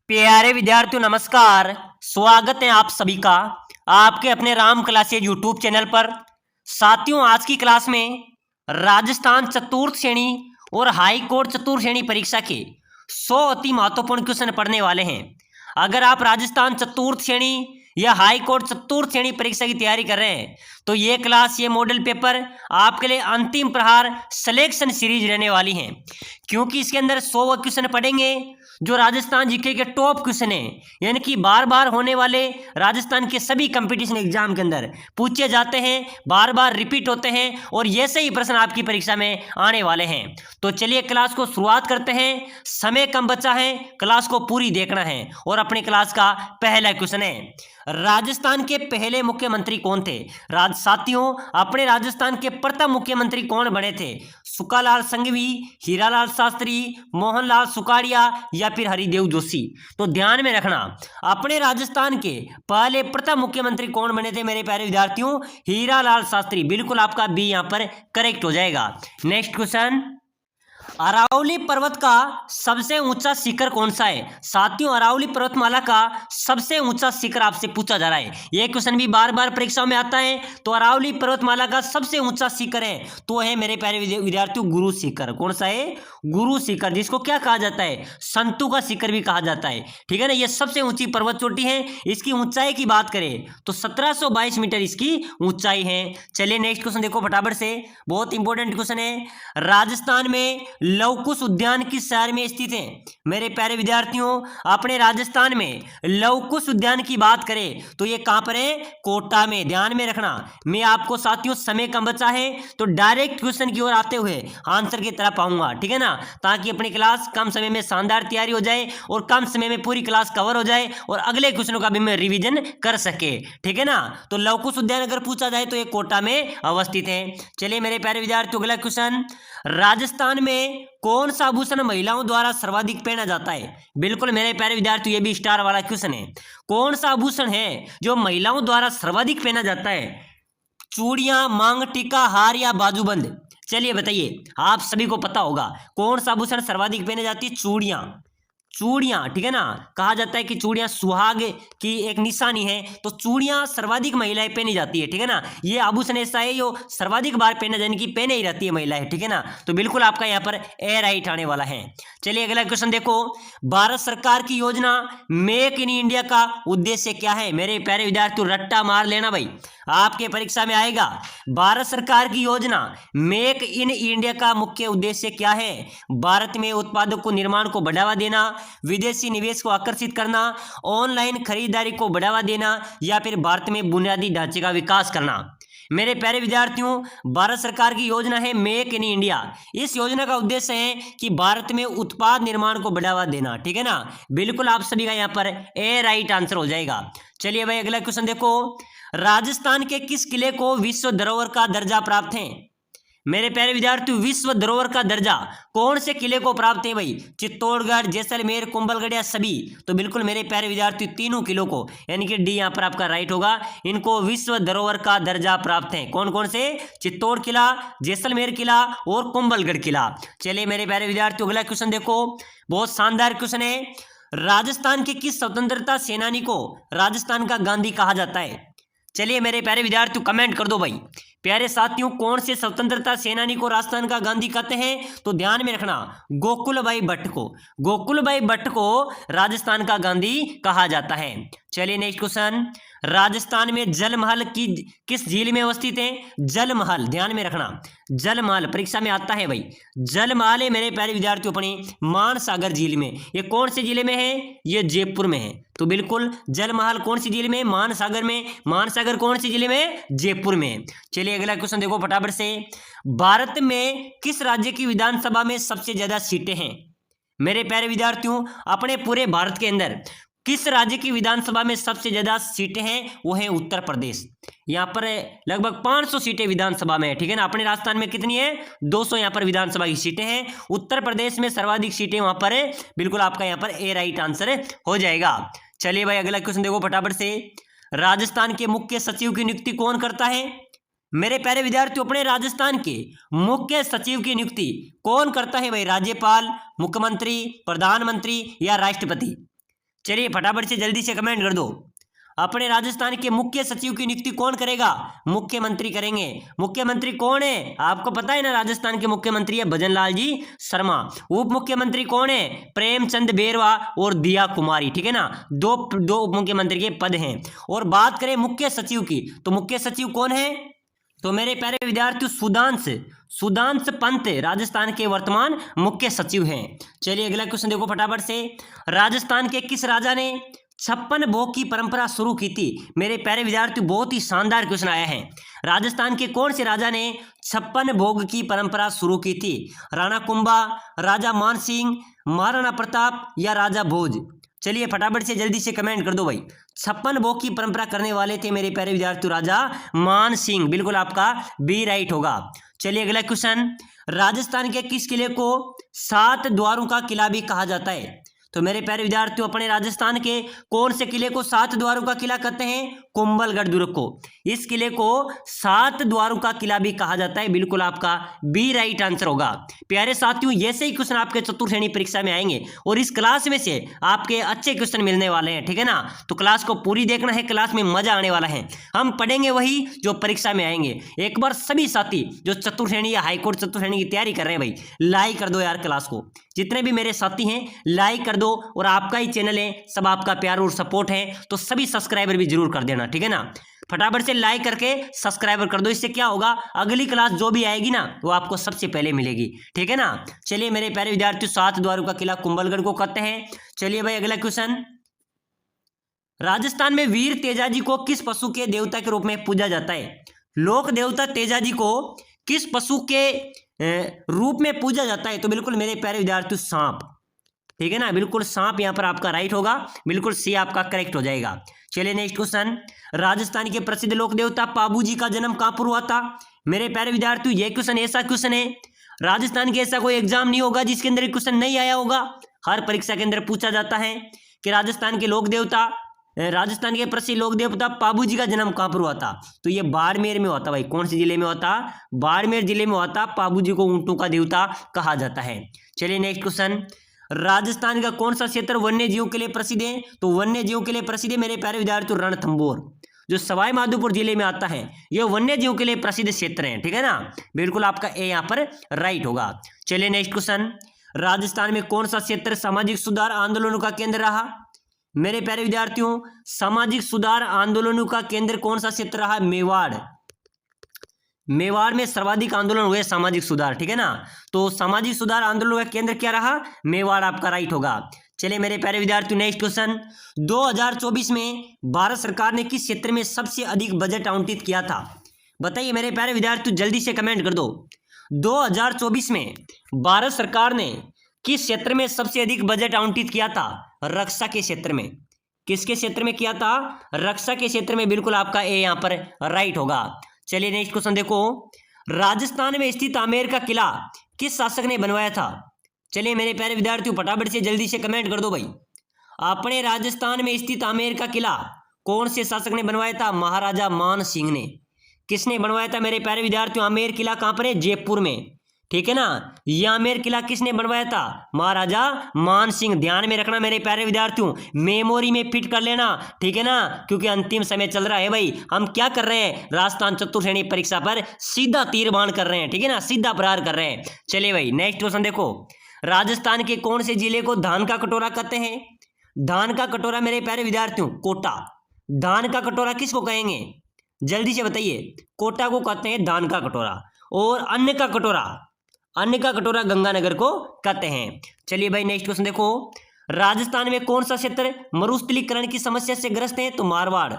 प्यारे विद्यार्थियों नमस्कार। स्वागत है आप सभी का आपके अपने राम क्लासेज यूट्यूब चैनल पर। साथियों, आज की क्लास में राजस्थान चतुर्थ श्रेणी और हाई कोर्ट चतुर्थ श्रेणी परीक्षा के 100 अति महत्वपूर्ण क्वेश्चन पढ़ने वाले हैं। अगर आप राजस्थान चतुर्थ श्रेणी या हाई कोर्ट चतुर्थ श्रेणी परीक्षा की तैयारी कर रहे हैं तो ये क्लास, ये मॉडल पेपर आपके लिए अंतिम प्रहार सिलेक्शन सीरीज रहने वाली है, क्योंकि इसके अंदर 100 क्वेश्चन पढ़ेंगे जो राजस्थान जीके के टॉप क्वेश्चन है, यानी कि बार बार होने वाले राजस्थान के सभी कंपटीशन एग्जाम के अंदर पूछे जाते हैं, बार बार रिपीट होते हैं और ऐसे ही प्रश्न आपकी परीक्षा में आने वाले हैं। तो चलिए क्लास को शुरुआत करते हैं। समय कम बचा है, क्लास को पूरी देखना है और अपनी क्लास का पहला क्वेश्चन है, राजस्थान के पहले मुख्यमंत्री कौन थे? साथियों, अपने राजस्थान के प्रथम मुख्यमंत्री कौन बने थे? सुखालाल संघवी, हीरालाल शास्त्री, मोहनलाल सुखाड़िया या फिर हरिदेव जोशी? तो ध्यान में रखना, अपने राजस्थान के पहले प्रथम मुख्यमंत्री कौन बने थे मेरे प्यारे विद्यार्थियों? हीरालाल शास्त्री। बिल्कुल आपका बी यहां पर करेक्ट हो जाएगा। नेक्स्ट क्वेश्चन, अरावली पर्वत का सबसे ऊंचा शिखर कौन सा है? साथियों, अरावली पर्वतमाला का सबसे ऊंचा शिखर आपसे पूछा जा रहा है। यह क्वेश्चन भी बार बार परीक्षाओं में आता है। तो अरावली पर्वतमाला का सबसे ऊंचा शिखर है तो है मेरे प्यारे विद्यार्थियों गुरु शिखर। कौन सा है? गुरु शिखर, जिसको क्या कहा जाता है? संतों का शिखर भी कहा जाता है। ठीक है ना, यह सबसे ऊंची पर्वत चोटी है। इसकी ऊंचाई की बात करें तो 1722 मीटर इसकी ऊंचाई है। चलिए नेक्स्ट क्वेश्चन देखो फटाफट से, बहुत इंपॉर्टेंट क्वेश्चन है। राजस्थान में लवकुश उद्यान किस शहर में स्थित है? मेरे प्यारे विद्यार्थियों, अपने राजस्थान में लवकुश उद्यान की बात करें तो ये कहां पर है? कोटा में। ध्यान में रखना, मैं आपको साथियों समय कम बचा है तो डायरेक्ट क्वेश्चन की ओर आते हुए आंसर की तरफ आऊंगा, ठीक है ना, ताकि अपनी क्लास कम समय में शानदार तैयारी हो जाए और कम समय में पूरी क्लास कवर हो जाए और अगले क्वेश्चनों का भी मैं रिवीजन कर सके। ठीक है ना, तो लवकुश उद्यान अगर पूछा जाए तो ये कोटा में अवस्थित है। चलिए मेरे प्यारे विद्यार्थियों, अगला क्वेश्चन, राजस्थान में कौन सा आभूषण महिलाओं द्वारा सर्वाधिक पहना जाता है? बिल्कुल मेरे प्यारे विद्यार्थियों, ये भी स्टार वाला क्वेश्चन है। कौन सा आभूषण है जो महिलाओं द्वारा सर्वाधिक पहना जाता है? चूड़ियां, मांग टीका, हार या बाजूबंद? चलिए बताइए, आप सभी को पता होगा कौन सा आभूषण सर्वाधिक पहने जाती है? चूड़ियां। चूड़ियां, ठीक है ना, कहा जाता है कि चूड़ियां सुहाग की एक निशानी है, तो चूड़ियां सर्वाधिक महिलाएं पहनी जाती है। ठीक है ना, ये आभूषण ऐसा है जो सर्वाधिक बार पहना जाने की पहने ही रहती है महिलाएं। ठीक है ना, तो बिल्कुल आपका यहाँ पर ए राइट आने वाला है। चलिए अगला क्वेश्चन देखो, भारत सरकार की योजना मेक इन इंडिया का उद्देश्य क्या है? मेरे प्यारे विद्यार्थियों, रट्टा मार लेना भाई, आपके परीक्षा में आएगा। भारत सरकार की योजना मेक इन इंडिया का मुख्य उद्देश्य क्या है? भारत में उत्पादों को निर्माण को बढ़ावा देना, विदेशी निवेश को आकर्षित करना, ऑनलाइन खरीदारी को बढ़ावा देना या फिर भारत में बुनियादी ढांचे का विकास करना? मेरे प्यारे विद्यार्थियों, भारत सरकार की योजना है मेक इन इंडिया। इस योजना का उद्देश्य है कि भारत में उत्पाद निर्माण को बढ़ावा देना। ठीक है ना, बिल्कुल आप सभी का यहाँ पर ए राइट आंसर हो जाएगा। चलिए भाई अगला क्वेश्चन देखो, राजस्थान के किस किले को विश्व धरोहर का दर्जा प्राप्त है? मेरे प्यारे विद्यार्थियों, विश्व धरोहर का दर्जा कौन से किले को प्राप्त है भाई? चित्तौड़गढ़, जैसलमेर, कुंभलगढ़ या सभी? तो बिल्कुल मेरे प्यारे विद्यार्थियों, तीनों किलों को, यानी कि डी यहाँ पर आपका राइट होगा, इनको विश्व धरोहर का दर्जा प्राप्त है। कौन कौन से? चित्तौड़ किला, जैसलमेर किला और कुंभलगढ़ किला। चलिए मेरे प्यारे विद्यार्थियों, अगला क्वेश्चन देखो, बहुत शानदार क्वेश्चन है। राजस्थान के किस स्वतंत्रता सेनानी को राजस्थान का गांधी कहा जाता है? चलिए मेरे प्यारे विद्यार्थियों, कमेंट कर दो भाई। प्यारे साथियों, कौन से स्वतंत्रता सेनानी को राजस्थान का गांधी कहते हैं? तो ध्यान में रखना, गोकुलभाई भट्ट को, गोकुलभाई भट्ट को राजस्थान का गांधी कहा जाता है। चलिए नेक्स्ट क्वेश्चन, राजस्थान में जल महल की किस झील में अवस्थित है? जल महल, ध्यान में रखना, जल महल परीक्षा में आता है भाई। जल महल है मेरे प्यारे विद्यार्थियों अपने मानसागर झील में। ये कौन से जिले में है? ये जयपुर में है। तो बिल्कुल जल महल कौन सी झील में? मानसागर में। मानसागर कौन सी जिले में? जयपुर में। चलिए अगला क्वेश्चन देखो फटाफट से, भारत में किस राज्य की विधानसभा में सबसे ज्यादा सीटें हैं? मेरे प्यारे विद्यार्थियों, अपने पूरे भारत के अंदर किस राज्य की विधानसभा में सबसे ज्यादा सीटें हैं? वो है उत्तर प्रदेश। यहाँ पर लगभग 500 सीटें विधानसभा में है। ठीक है ना, अपने राजस्थान में कितनी है? 200 यहाँ पर विधानसभा की सीटें हैं। उत्तर प्रदेश में सर्वाधिक सीटें वहां पर है। बिल्कुल आपका यहाँ पर ए राइट आंसर हो जाएगा। चलिए भाई अगला क्वेश्चन देखो फटाफट से, राजस्थान के मुख्य सचिव की नियुक्ति कौन करता है? मेरे प्यारे विद्यार्थियों, अपने राजस्थान के मुख्य सचिव की नियुक्ति कौन करता है भाई? राज्यपाल, मुख्यमंत्री, प्रधानमंत्री या राष्ट्रपति? चलिए फटाफट से जल्दी से कमेंट कर दो। अपने राजस्थान के मुख्य सचिव की नियुक्ति कौन करेगा? मुख्यमंत्री करेंगे। मुख्यमंत्री कौन है? आपको पता है ना, राजस्थान के मुख्यमंत्री है भजन लाल जी शर्मा। उप मुख्यमंत्री कौन है? प्रेमचंद बेरवा और दिया कुमारी, ठीक है ना, दो उप मुख्यमंत्री के पद हैं। और बात करें मुख्य सचिव की, तो मुख्य सचिव कौन है? तो मेरे प्यारे विद्यार्थियों सुधांश पंत राजस्थान के वर्तमान मुख्य सचिव हैं। चलिए अगला क्वेश्चन देखो फटाफट से। राजस्थान के किस राजा ने 56 भोग की परंपरा शुरू की थी? मेरे प्यारे विद्यार्थियों बहुत ही शानदार क्वेश्चन आया है। राजस्थान के कौन से राजा ने 56 भोग की परंपरा शुरू की थी? राणा कुंभा, राजा मान सिंह, महाराणा प्रताप या राजा भोज? चलिए फटाफट से जल्दी से कमेंट कर दो भाई। 56 भोग की परंपरा करने वाले थे मेरे प्यारे विद्यार्थियों राजा मान सिंह, बिल्कुल आपका बी राइट होगा। चलिए अगला क्वेश्चन। राजस्थान के किस किले को 7 द्वारों का किला भी कहा जाता है? तो मेरे प्यारे विद्यार्थियों अपने राजस्थान के कौन से किले को 7 द्वारों का किला कहते हैं? कुंभलगढ़ दुर्ग को। इस किले को 7 द्वारों का किला भी कहा जाता है, बिल्कुल आपका बी राइट आंसर होगा। प्यारे साथियों ऐसे ही क्वेश्चन आपके चतुर्थ श्रेणी परीक्षा में आएंगे और इस क्लास में से आपके अच्छे क्वेश्चन मिलने वाले हैं, ठीक है ना। तो क्लास को पूरी देखना है, क्लास में मजा आने वाला है। हम पढ़ेंगे वही जो परीक्षा में आएंगे। एक बार सभी साथी जो चतुर्थ श्रेणी या हाईकोर्ट चतुर्थ श्रेणी की तैयारी कर रहे हैं भाई, लाइक कर दो यार क्लास को। जितने भी मेरे साथी हैं लाइक कर दो, और आपका ही चैनल है, सब आपका प्यार और सपोर्ट है, तो सभी सब्सक्राइबर भी जरूर कर देना, ठीक है ना। फटाफट से लाइक करके सब्सक्राइबर कर दो। इससे क्या होगा, अगली क्लास जो भी आएगी ना वो आपको सबसे पहले मिलेगी, ठीक है ना। चलिए मेरे प्यारे विद्यार्थियों 7 द्वारों का किला कुंभलगढ़ को कहते हैं। चलिए भाई अगला क्वेश्चन। राजस्थान में वीर तेजाजी को किस पशु के देवता के रूप में पूजा जाता है? लोक देवता तेजाजी को किस पशु के रूप में पूजा जाता है? तो बिल्कुल मेरे प्यारे विद्यार्थियों सांप, ठीक है ना, बिल्कुल सांप यहाँ पर आपका राइट होगा, बिल्कुल सी आपका करेक्ट हो जाएगा। चलिए नेक्स्ट क्वेश्चन। राजस्थान के प्रसिद्ध लोक देवता पाबू जी का जन्म कहाँ पर हुआ था? मेरे प्यारे विद्यार्थियों ये क्वेश्चन ऐसा क्वेश्चन है, राजस्थान के ऐसा कोई एग्जाम नहीं होगा जिसके अंदर क्वेश्चन नहीं आया होगा। हर परीक्षा के अंदर पूछा जाता है कि राजस्थान के लोक देवता, राजस्थान के प्रसिद्ध लोक देवता पाबू जी का जन्म कहाँ पर हुआ था? तो ये बाड़मेर में होता भाई। कौन से जिले में होता? बाड़मेर जिले में होता। पाबू जी को ऊंटों का देवता कहा जाता है। चलिए नेक्स्ट क्वेश्चन। राजस्थान का कौन सा क्षेत्र वन्य जीवों के लिए प्रसिद्ध है? तो वन्य जीवों के लिए प्रसिद्ध है मेरे प्यारे विद्यार्थियों रणथंभौर, जो सवाई माधोपुर जिले में आता है। यह वन्य जीवों के लिए प्रसिद्ध क्षेत्र है, ठीक है ना, बिल्कुल आपका ए यहाँ पर राइट होगा। चलिए नेक्स्ट क्वेश्चन। राजस्थान में कौन सा क्षेत्र सामाजिक सुधार आंदोलनों का केंद्र रहा? मेरे प्यारे विद्यार्थियों सामाजिक सुधार आंदोलनों का केंद्र कौन सा क्षेत्र रहा? मेवाड़। मेवाड़ में सर्वाधिक आंदोलन हुए सामाजिक सुधार, ठीक है ना। तो सामाजिक सुधार आंदोलन का केंद्र क्या रहा? मेवाड़ आपका राइट होगा। चलिए मेरे प्यारे विद्यार्थियों नेक्स्ट क्वेश्चन। 2024 में भारत सरकार ने किस क्षेत्र में सबसे अधिक बजट आवंटित किया था? बताइए मेरे प्यारे विद्यार्थियों जल्दी से कमेंट कर दो। 2024 में भारत सरकार ने किस क्षेत्र में सबसे अधिक बजट आवंटित किया था? रक्षा के क्षेत्र में। किसके क्षेत्र में किया था? रक्षा के क्षेत्र में, बिल्कुल आपका ए यहाँ पर राइट होगा। चलिए नेक्स्ट क्वेश्चन देखो। राजस्थान में स्थित आमेर का किला किस शासक ने बनवाया था? चलिए मेरे प्यारे विद्यार्थियों फटाफट से जल्दी से कमेंट कर दो भाई। अपने राजस्थान में स्थित आमेर का किला कौन से शासक ने बनवाया था? महाराजा मान सिंह ने। किसने बनवाया था मेरे प्यारे विद्यार्थियों? आमेर किला कहाँ पर है? जयपुर में, ठीक है ना। यह आमेर किला किसने बनवाया था? महाराजा मान सिंह। ध्यान में रखना मेरे प्यारे विद्यार्थियों, मेमोरी में फिट कर लेना, ठीक है ना, क्योंकि अंतिम समय चल रहा है भाई। हम क्या कर रहे हैं? राजस्थान चतुर्थ श्रेणी परीक्षा पर सीधा तीर बाण कर रहे हैं, ठीक है ना, सीधा प्रहार कर रहे हैं। चलिए भाई नेक्स्ट क्वेश्चन देखो। राजस्थान के कौन से जिले को धान का कटोरा कहते हैं? धान का कटोरा मेरे प्यारे विद्यार्थियों कोटा। धान का कटोरा किसको कहेंगे? जल्दी से बताइए। कोटा को कहते हैं धान का कटोरा। और अन्न का कटोरा, अन्न का कटोरा गंगानगर को कहते हैं। चलिए भाई नेक्स्ट क्वेश्चन देखो। राजस्थान में कौन सा क्षेत्र मरुस्थलीकरण की समस्या से ग्रस्त है? तो मारवाड़।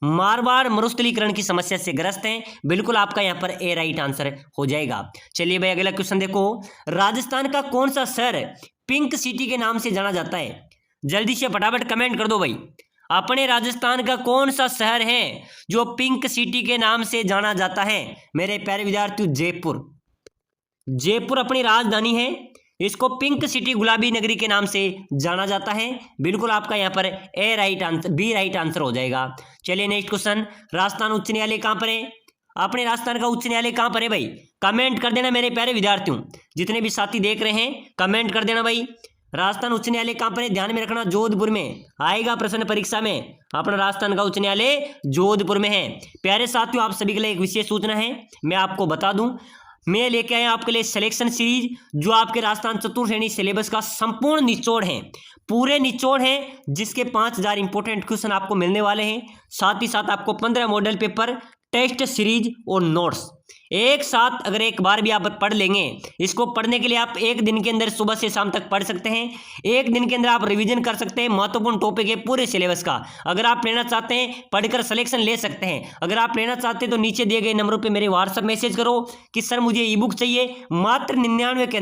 मारवाड़ मरुस्थलीकरण की समस्या से ग्रस्त है, बिल्कुल आपका यहाँ पर ए राइट आंसर हो जाएगा। चलिए भाई अगला क्वेश्चन देखो। राजस्थान का कौन सा शहर पिंक सिटी के नाम से जाना जाता है? जल्दी से फटाफट कमेंट कर दो भाई। अपने राजस्थान का कौन सा शहर है जो पिंक सिटी के नाम से जाना जाता है? मेरे प्यारे विद्यार्थियों जयपुर। जयपुर अपनी राजधानी है, इसको पिंक सिटी गुलाबी नगरी के नाम से जाना जाता है, बिल्कुल आपका यहाँ पर A right answer, B right answer हो जाएगा। चलिए नेक्स्ट क्वेश्चन। राजस्थान उच्च न्यायालय कहाँ पर है? अपने राजस्थान का उच्च न्यायालय कहाँ पर है भाई? कमेंट कर देना मेरे प्यारे विद्यार्थियों। जितने भी साथी देख रहे हैं कमेंट कर देना भाई। राजस्थान उच्च न्यायालय कहाँ पर है, ध्यान में रखना, जोधपुर में आएगा प्रश्न परीक्षा में। अपना राजस्थान का उच्च न्यायालय जोधपुर में है। प्यारे साथियों, आप सभी के लिए एक विशेष सूचना है, मैं आपको बता दूं, मैं लेके आया आपके लिए सिलेक्शन सीरीज, जो आपके राजस्थान चतुर्थ श्रेणी सिलेबस का संपूर्ण निचोड़ है, पूरे निचोड़ है, जिसके 5000 इंपॉर्टेंट क्वेश्चन आपको मिलने वाले हैं। साथ ही साथ आपको 15 मॉडल पेपर, टेस्ट सीरीज और नोट्स एक साथ अगर एक बार भी आप पढ़ लेंगे। इसको पढ़ने के लिए आप एक दिन के अंदर सुबह से शाम तक पढ़ सकते हैं, एक दिन के अंदर आप रिवीजन कर सकते हैं। महत्वपूर्ण टॉपिक है पूरे सिलेबस का। अगर आप लेना चाहते हैं पढ़कर सिलेक्शन ले सकते हैं। अगर आप लेना चाहते हैं तो नीचे दिए गए नंबरों पे मेरे व्हाट्सएप मैसेज करो कि सर मुझे ई बुक चाहिए। मात्र 99 के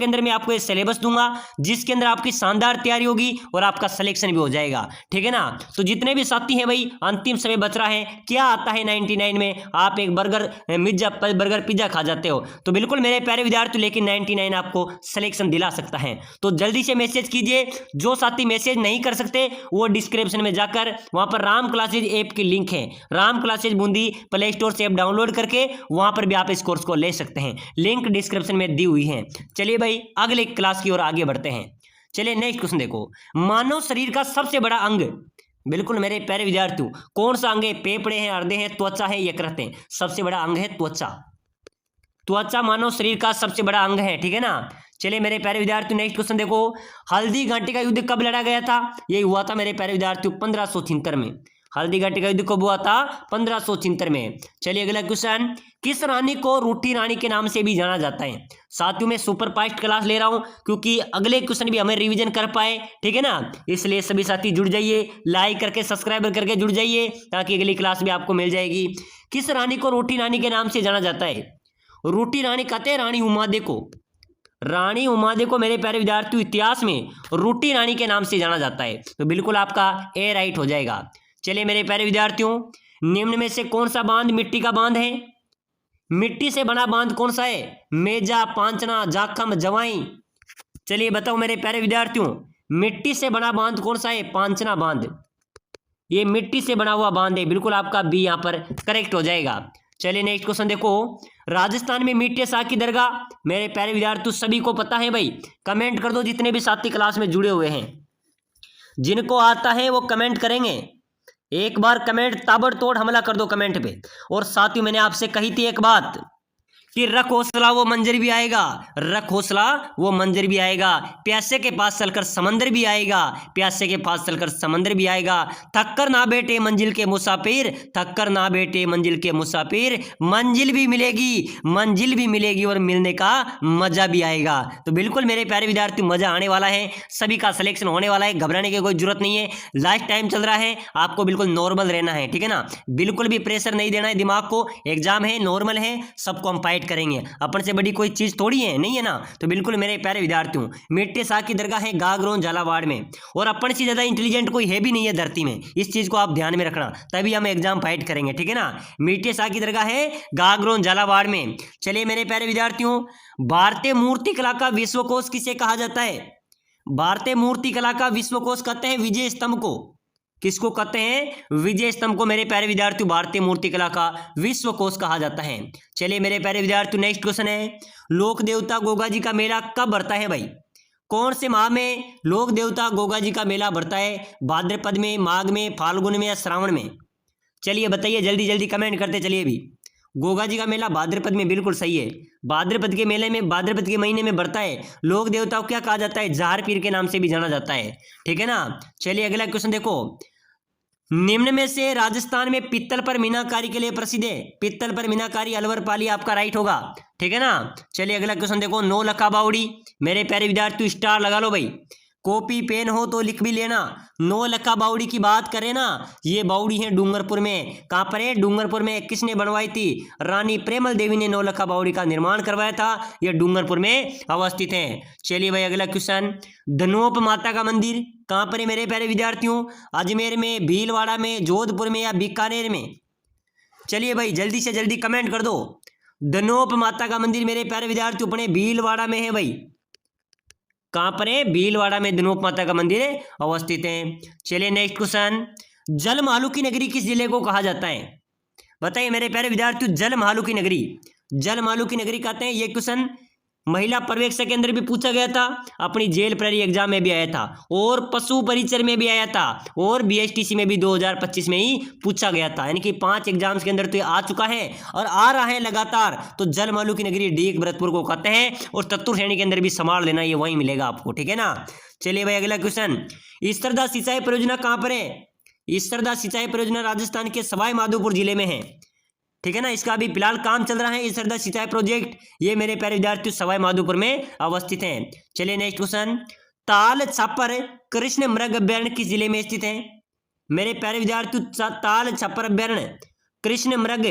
अंदर मैं आपको ये सिलेबस दूंगा, जिसके अंदर आपकी शानदार तैयारी होगी और आपका सिलेक्शन भी हो जाएगा। ठीक है ना। तो जितने भी साथी हैं भाई, अंतिम समय बच रहा है, क्या आता है 99 में, आप एक बर्गर पिज्जा खा जाते हो, तो बिल्कुल मेरे प्यारे विद्यार्थी, लेकिन 99 आपको सिलेक्शन दिला सकता है। तो जल्दी से मैसेज कीजिए। जो साथी मैसेज नहीं कर सकते वो डिस्क्रिप्शन में जाकर वहां पर राम क्लासेज ऐप की लिंक है, Ram classes Bundi play store से ऐप डाउनलोड करके वहां पर भी आप इस कोर्स को ले सकते हैं। लिंक डिस्क्रिप्शन में दी हुई है। चलिए भाई अगले क्लास की ओर आगे बढ़ते हैं। चलिए नेक्स्ट क्वेश्चन देखो, मानव शरीर का सबसे बड़ा अंग, बिल्कुल मेरे प्यारे विद्यार्थियों, कौन सा अंग है, फेफड़े हैं, हृदय है, त्वचा है, यकृत है। सबसे बड़ा अंग है त्वचा। त्वचा मानव शरीर का सबसे बड़ा अंग है। ठीक है ना। चलिए मेरे प्यारे विद्यार्थियों नेक्स्ट क्वेश्चन देखो, हल्दी घाटी का युद्ध कब लड़ा गया था। यही हुआ था मेरे प्यारे विद्यार्थियों 1576 में। हल्दी घाटी का युद्ध कब हुआ था, 1576 में। चलिए अगला क्वेश्चन, किस रानी को रूठी रानी के नाम से भी जाना जाता है। साथियों मैं सुपर फास्ट क्लास ले रहा हूं क्योंकि अगले क्वेश्चन भी हमें रिवीजन कर पाए। ठीक है ना। इसलिए सभी साथी जुड़ जाइए, लाइक करके सब्सक्राइब करके जुड़ जाइए, ताकि अगली क्लास भी आपको मिल जाएगी। किस रानी को रूठी रानी के नाम से जाना जाता है। रूठी रानी कहते हैं रानी उमादे को। रानी उमादे को मेरे प्यारे विद्यार्थियों इतिहास में रूठी रानी के नाम से जाना जाता है। तो बिल्कुल आपका ए राइट हो जाएगा। चलिए मेरे प्यारे विद्यार्थियों, निम्न में से कौन सा बांध मिट्टी का बांध है। मिट्टी से बना बांध कौन सा है, मेजा, पांचना, जाखम, जवाई। चलिए बताओ मेरे प्यारे विद्यार्थियों, मिट्टी से बना बांध कौन सा है, पांचना बांध। ये मिट्टी से बना हुआ बांध है। बिल्कुल आपका बी यहाँ पर करेक्ट हो जाएगा। चलिए नेक्स्ट क्वेश्चन देखो, राजस्थान में मीठे शाह की दरगाह, मेरे प्यारे विद्यार्थी सभी को पता है भाई, कमेंट कर दो। जितने भी साथी क्लास में जुड़े हुए हैं, जिनको आता है वो कमेंट करेंगे। एक बार कमेंट ताबड़तोड़ हमला कर दो कमेंट पे। और साथियों मैंने आपसे कही थी एक बात कि रख हौसला वो मंजर भी आएगा, रख हौसला वो मंजर भी आएगा। प्यासे के पास चलकर समंदर भी आएगा, प्यासे के पास चलकर समंदर भी आएगा। थककर ना बैठे मंजिल के मुसाफिर, थककर ना बैठे मंजिल के मुसाफिर, मंजिल भी मिलेगी और मिलने का मजा भी आएगा। तो बिल्कुल मेरे प्यारे विद्यार्थी मजा आने वाला है, सभी का सिलेक्शन होने वाला है, घबराने की कोई जरूरत नहीं है। लास्ट टाइम चल रहा है, आपको बिल्कुल नॉर्मल रहना है। ठीक है ना। बिल्कुल भी प्रेशर नहीं देना है दिमाग को, एग्जाम है, नॉर्मल है, सबको हम फाइट करेंगे। अपन से बड़ी कोई चीज थोड़ी है, नहीं है ना। तो बिल्कुल मेरे प्यारे विद्यार्थियों, मीठे शाह की दरगाह है गागरोन झालावाड़ में, और अपन से ज्यादा इंटेलिजेंट कोई है भी नहीं है धरती में। इस चीज को आप ध्यान में रखना, तभी हम एग्जाम फाइट करेंगे। ठीक है ना। मीठे शाह की दरगाह है गागरोन झालावाड़ में। चलिए मेरे प्यारे विद्यार्थियों, भारतीय मूर्ति कला का विश्वकोश किसे कहा जाता है। भारतीय मूर्ति कला का विश्वकोश कहते हैं विजय स्तंभ को। किसको कहते हैं, विजय स्तंभ को मेरे प्यारे विद्यार्थियों भारतीय मूर्ति कला का विश्वकोश कहा जाता है। चलिए मेरे प्यारे विद्यार्थियों नेक्स्ट क्वेश्चन है, लोक देवता गोगा जी का मेला कब भरता है भाई। कौन से माह में लोक देवता गोगा जी का मेला भरता है, भाद्रपद में, माघ में, फाल्गुन में या श्रावण में। चलिए बताइए, जल्दी जल्दी कमेंट करते चलिए। भी गोगा जी का मेला भाद्रपद में, बिल्कुल सही है। भाद्रपद के मेले में, भाद्रपद के महीने में बढ़ता है। लोक देवता को क्या कहा जाता है, जार पीर के नाम से भी जाना जाता है। ठीक है ना। चलिए अगला क्वेश्चन देखो, निम्न में से राजस्थान में पित्तल पर मीनाकारी के लिए प्रसिद्ध है। पित्तल पर मीनाकारी अलवर पाली आपका राइट होगा। ठीक है ना। चलिए अगला क्वेश्चन देखो, नौलखा बावड़ी, मेरे प्यारे विद्यार्थी स्टार लगा लो भाई, कॉपी पेन हो तो लिख भी लेना। नौलखा बावड़ी की बात करें ना, ये बावड़ी है डूंगरपुर में। कहाँ पर है, डूंगरपुर में। किसने बनवाई थी, रानी प्रेमल देवी ने नौलखा बावड़ी का निर्माण करवाया था। यह डूंगरपुर में अवस्थित है। चलिए भाई अगला क्वेश्चन, धनोप माता का मंदिर कहाँ पर है मेरे प्यारे विद्यार्थियों, अजमेर में, भीलवाड़ा में, जोधपुर में या बीकानेर में। चलिए भाई जल्दी से जल्दी कमेंट कर दो। धनोप माता का मंदिर मेरे प्यारे विद्यार्थियों अपने भीलवाड़ा में है भाई। कहां पर है, भीलवाड़ा में धनोप माता का मंदिर अवस्थित है। चलिए नेक्स्ट क्वेश्चन, जलमहालू की नगरी किस जिले को कहा जाता है। बताइए मेरे प्यारे विद्यार्थियों, जलमहालू की नगरी, जलमहालू की नगरी कहते हैं। ये क्वेश्चन महिला पर्यवेक्षक के अंदर भी पूछा गया था, अपनी जेल प्रहरी एग्जाम में भी आया था, और पशु परिचर में भी आया था, और बीएसटीसी में भी 2025 में ही पूछा गया था। यानी कि 5 एग्जाम्स के अंदर तो ये आ चुका है और आ रहा है लगातार। तो जलमलू की नगरी डीग भरतपुर को कहते हैं, और चतुर्थ श्रेणी के अंदर भी संभाल लेना, ये वहीं मिलेगा आपको, ठीक है ना। चलिए भाई अगला क्वेश्चन, ईसरदा सिंचाई परियोजना कहाँ पर है? ईसरदा सिंचाई परियोजना राजस्थान के सवाई माधोपुर जिले में है, ठीक है ना। इसका अभी फिलहाल काम चल रहा है ईसरदा सिंचाई प्रोजेक्ट, ये मेरे प्यारे विद्यार्थियों सवाई माधोपुर में अवस्थित है। चलिए नेक्स्ट क्वेश्चन, ताल छापर कृष्ण मृग अभ्यारण्य किस जिले में स्थित है? मेरे प्यारे विद्यार्थियों ताल छापर अभ्यारण्य कृष्ण मृग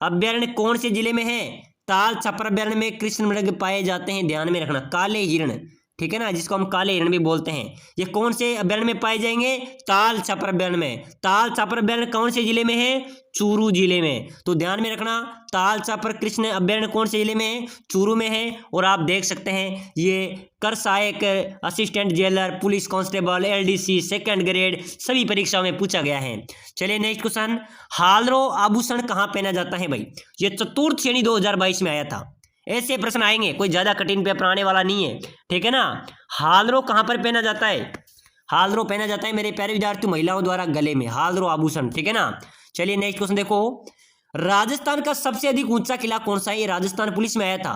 अभ्यारण्य कौन से जिले में है? ताल छापर अभ्यारण्य में कृष्ण मृग पाए जाते हैं, ध्यान में रखना, काले हिरण, ठीक है ना, जिसको हम काले हिरण भी बोलते हैं। ये कौन से अभ्यारण्य में पाए जाएंगे? ताल छापर अभ्यारण्य में। ताल छापर अभ्यारण्य कौन से जिले में है? चूरू जिले में। तो ध्यान में रखना, ताल छापर कृष्ण अभ्यारण्य कौन से जिले में है? चूरू में है। और आप देख सकते हैं ये कर सहायक, assistant jailer, police constable, LDC, second grade सभी परीक्षाओं में पूछा गया है। चलिए नेक्स्ट क्वेश्चन, हालरो आभूषण कहाँ पहना जाता है भाई? ये चतुर्थ श्रेणी 2022 में आया था। ऐसे प्रश्न आएंगे, कोई ज्यादा कठिन पेपर आने वाला नहीं है, ठीक है ना। हालरो कहाँ पर पहना जाता है? हालरो पहना जाता है मेरे प्यारे विद्यार्थियों महिलाओं द्वारा गले में, हालरो आभूषण, ठीक है ना। चलिए नेक्स्ट क्वेश्चन देखो, राजस्थान का सबसे अधिक ऊंचा किला कौन सा है? ये राजस्थान पुलिस में आया था।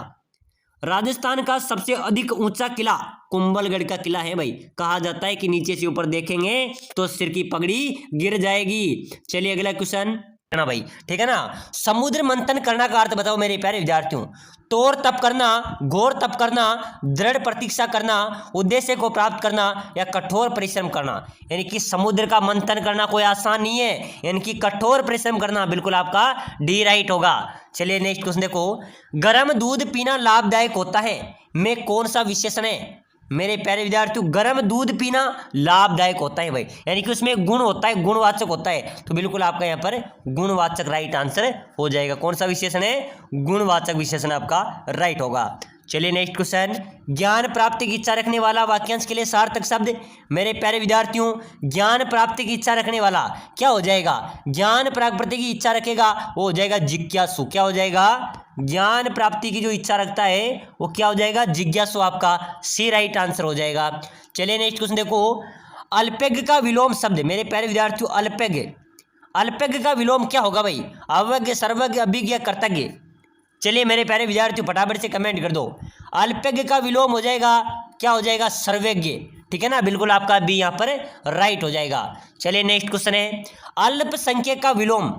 राजस्थान का सबसे अधिक ऊंचा किला कुंभलगढ़ का किला है भाई। कहा जाता है कि नीचे से ऊपर देखेंगे तो सिर की पगड़ी गिर जाएगी। चलिए अगला क्वेश्चन ना भाई, ठीक है ना। समुद्र मंथन करना का अर्थ बताओ मेरे प्यारे विद्यार्थियों। तोड़ तप करना, घोर तप करना, दृढ़ प्रतीक्षा करना, उद्देश्य को प्राप्त करना, या कठोर परिश्रम करना। यानी कि समुद्र का मंथन करना कोई आसान नहीं है, यानी कि कठोर परिश्रम करना, बिल्कुल आपका डी राइट होगा। चलिए नेक्स्ट क्वेश्चन देखो, गर्म दूध पीना लाभदायक होता है में कौन सा विशेषण है? मेरे प्यारे विद्यार्थियों गर्म दूध पीना लाभदायक होता है भाई, यानी कि उसमें गुण होता है, गुणवाचक होता है। तो बिल्कुल आपका यहाँ पर गुणवाचक राइट आंसर हो जाएगा। कौन सा विशेषण है? गुणवाचक विशेषण आपका राइट होगा। चलिए नेक्स्ट क्वेश्चन, ज्ञान प्राप्ति की इच्छा रखने वाला वाक्यांश के लिए सार्थक शब्द। मेरे प्यारे विद्यार्थियों ज्ञान प्राप्ति की इच्छा रखने वाला क्या हो जाएगा? ज्ञान प्राप्ति की इच्छा रखेगा वो हो जाएगा जिज्ञासु। क्या हो जाएगा? ज्ञान प्राप्ति की जो इच्छा रखता है वो क्या हो जाएगा? जिज्ञासु, आपका सी राइट आंसर हो जाएगा। चलिए नेक्स्ट क्वेश्चन देखो, अल्पज्ञ का विलोम शब्द। मेरे प्यारे विद्यार्थियों अल्पज्ञ, अल्पज्ञ का विलोम क्या होगा भाई? अवज्ञ, सर्वज्ञ, अभिज्ञ, कर्तज्ञ। चलिए मेरे प्यारे विद्यार्थियों फटाफट से कमेंट कर दो। अल्पज्ञ का विलोम हो जाएगा, क्या हो जाएगा? सर्वज्ञ, ठीक है ना, बिल्कुल आपका बी यहाँ पर राइट हो जाएगा। चलिए नेक्स्ट क्वेश्चन है, अल्पसंख्यक का विलोम।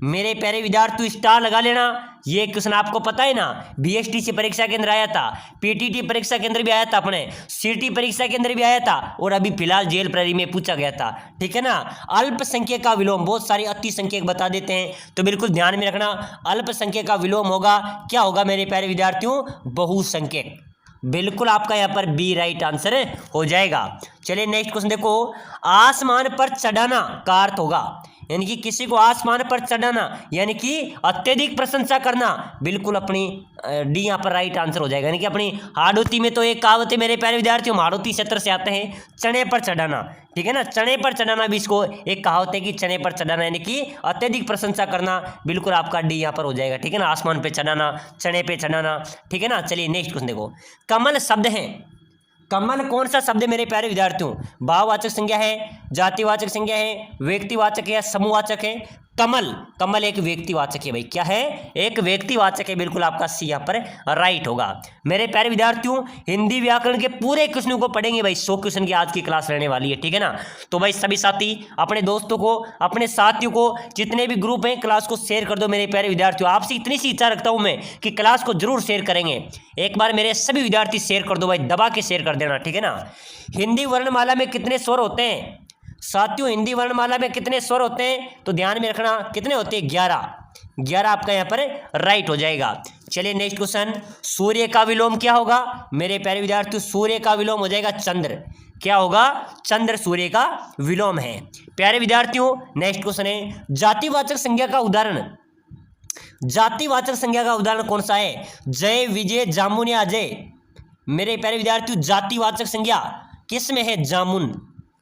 मेरे प्यारे विद्यार्थियों स्टार लगा लेना, ये क्वेश्चन आपको पता है ना, बीएसटीसी परीक्षा के अंदर आया था, पीटीटी परीक्षा के अंदर भी आया था, अपने सीटी परीक्षा के अंदर भी आया था, और अभी फिलहाल जेल प्रहरी में पूछा गया था, ठीक है ना। अल्पसंख्यक का विलोम, बहुत सारे अति संख्यक बता देते हैं, तो बिल्कुल ध्यान में रखना, अल्पसंख्यक का विलोम होगा, क्या होगा मेरे प्यारे विद्यार्थियों? बहुसंख्यक। बिल्कुल आपका यहाँ पर बी राइट आंसर हो जाएगा। चलिए नेक्स्ट क्वेश्चन देखो, आसमान पर चढ़ाना का अर्थ होगा, यानी कि किसी को आसमान पर चढ़ाना यानी कि अत्यधिक प्रशंसा करना, बिल्कुल अपनी डी यहाँ पर राइट आंसर हो जाएगा। यानी कि अपनी हाड़ोती में तो एक कहावत है मेरे प्यारे विद्यार्थियों, हाड़ोती क्षेत्र से आते हैं, चने पर चढ़ाना, ठीक है ना, चने पर चढ़ाना भी इसको एक कहावत है कि चने पर चढ़ाना यानी कि अत्यधिक प्रशंसा करना, बिल्कुल आपका डी यहाँ पर हो जाएगा, ठीक है ना। आसमान पे चढ़ाना, चने पे चढ़ाना, ठीक है ना। चलिए नेक्स्ट क्वेश्चन देखो, कमल शब्द है, कमल कौन सा शब्द है मेरे प्यारे विद्यार्थियों? भाववाचक संज्ञा है, जातिवाचक संज्ञा है, व्यक्तिवाचक है या समूहवाचक है? कमल, कमल एक व्यक्तिवाचक है भाई, क्या है? एक व्यक्तिवाचक है, बिल्कुल आपका सी यहाँ पर राइट होगा। मेरे प्यारे विद्यार्थियों हिंदी व्याकरण के पूरे क्वेश्चनों को पढ़ेंगे भाई, 100 क्वेश्चन की आज की क्लास रहने वाली है, ठीक है ना। तो भाई सभी साथी अपने दोस्तों को, अपने साथियों को, जितने भी ग्रुप हैं क्लास को शेयर कर दो मेरे प्यारे विद्यार्थियों। आपसे इतनी सी इच्छा रखता हूँ मैं कि क्लास को जरूर शेयर करेंगे, एक बार मेरे सभी विद्यार्थी शेयर कर दो भाई, दबा के शेयर कर देना, ठीक है ना। हिंदी वर्णमाला में कितने स्वर होते हैं साथियों? हिंदी वर्णमाला में कितने स्वर होते हैं? तो ध्यान में रखना कितने होते हैं? 11 आपका यहाँ पर राइट हो जाएगा। चलिए नेक्स्ट क्वेश्चन, सूर्य का विलोम क्या होगा मेरे प्यारे विद्यार्थियों? सूर्य का विलोम हो जाएगा चंद्र। क्या होगा? चंद्र सूर्य का विलोम है। प्यारे विद्यार्थियों नेक्स्ट क्वेश्चन है, जातिवाचक संज्ञा का उदाहरण। जातिवाचक संज्ञा का उदाहरण कौन सा है? जय, विजय, जामुन या अजय? मेरे प्यारे विद्यार्थियों जातिवाचक संज्ञा किस में है? जामुन,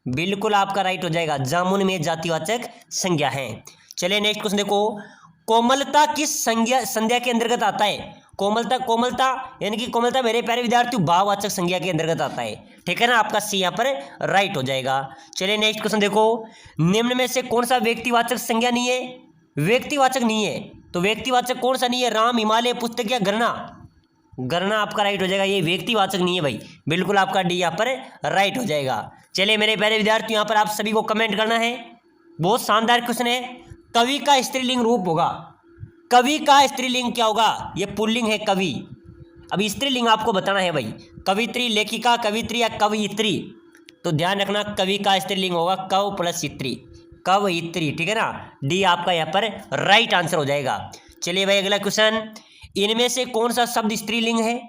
बिल्कुल आपका राइट हो जाएगा, जामुन में जातिवाचक संज्ञा है। चलिए नेक्स्ट क्वेश्चन देखो, कोमलता किस संज्ञा के अंतर्गत आता है? कोमलता यानी कि कोमलता मेरे प्यारे विद्यार्थियों भाववाचक संज्ञा के अंतर्गत आता है। ठीक है ना, आपका सी यहाँ पर राइट हो जाएगा। चलिए नेक्स्ट क्वेश्चन देखो, निम्न में से कौन सा व्यक्तिवाचक संज्ञा नहीं है? व्यक्तिवाचक नहीं है, तो व्यक्तिवाचक कौन सा नहीं है? राम, हिमालय, पुस्तक या गणना? गणना आपका राइट हो जाएगा, ये व्यक्तिवाचक नहीं है भाई, बिल्कुल आपका डी यहाँ पर राइट हो जाएगा। चलिए मेरे प्यारे विद्यार्थियों, यहाँ पर आप सभी को कमेंट करना है। बहुत शानदार क्वेश्चन है। कवि का स्त्रीलिंग रूप होगा, कवि का स्त्रीलिंग क्या होगा? ये पुल्लिंग है कवि। अब स्त्रीलिंग आपको बताना है भाई, कवित्री, लेखिका, कवित्री या कवयित्री। तो ध्यान रखना, कवि का स्त्रीलिंग होगा कव प्लस इत्री, कवयित्री। ठीक है ना, डी आपका यहाँ पर राइट आंसर हो जाएगा। चलिए भाई अगला क्वेश्चन, इनमें से कौन सा शब्द स्त्रीलिंग है?